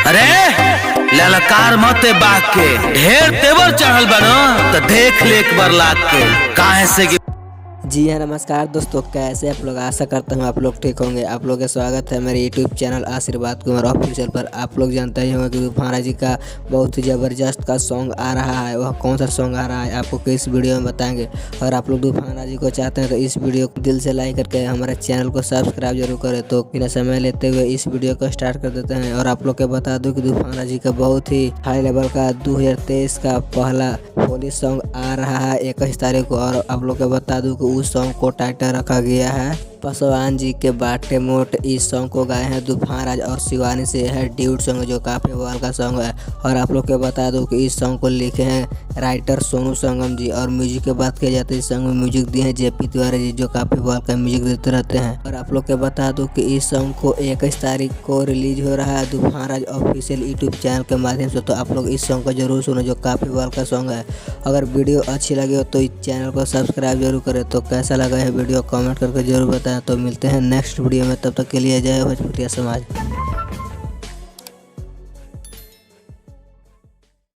अरे ललकार मत बाग के ढेर तेवर चढ़ल बनो तो देख ले एक बार लाग के काहे से कि जी हाँ, नमस्कार दोस्तों, कैसे आप लोग। आशा करता हूँ आप लोग ठीक होंगे। आप लोग का स्वागत है मेरे यूट्यूब चैनल आशीर्वाद कुमार ऑफिशियल पर। आप लोग जानते ही होंगे कि तूफान राजी का बहुत ही ज़बरदस्त का सॉन्ग आ रहा है। वह कौन सा सॉन्ग आ रहा है आपको किस वीडियो में बताएंगे। और आप लोग तूफान राजी को चाहते हैं तो इस वीडियो को दिल से लाइक करके हमारे चैनल को सब्सक्राइब जरूर करें। तो बिना समय लेते हुए इस वीडियो को स्टार्ट कर देते हैं। और आप लोग को बता दूँ कि तूफान राजी का बहुत ही हाई लेवल का 2023 का पहला होली सॉन्ग आ रहा है 21 तारीख को। और आप लोग को बता दूं कि उस सॉन्ग को टाइटल रखा गया है पासवान जी के बाटे मोट। इस सॉन्ग को गाए हैं तूफान राज और शिवानी से है ड्यूट सॉन्ग, जो काफ़ी बवाल का सॉन्ग है। और आप लोग को बता दूं कि इस सॉन्ग को लिखे हैं राइटर सोनू संगम जी। और म्यूजिक की बात की जाती है, इस सॉन्ग में म्यूजिक दिए हैं जेपी तिवारी जी, जो काफ़ी बवाल का म्यूजिक देते रहते हैं। और आप लोग को बता दूं कि इस सॉन्ग को 21 तारीख को रिलीज हो रहा है तूफान राज ऑफिशियल यूट्यूब चैनल के माध्यम से। तो आप लोग इस सॉन्ग को जरूर सुनो, जो काफ़ी बवाल का सॉन्ग है। अगर वीडियो अच्छी लगी हो तो इस चैनल को सब्सक्राइब जरूर करें। तो कैसा लगा है वीडियो कमेंट करके जरूर बताएं। तो मिलते हैं नेक्स्ट वीडियो में, तब तक के लिए जय भोजपुरिया समाज।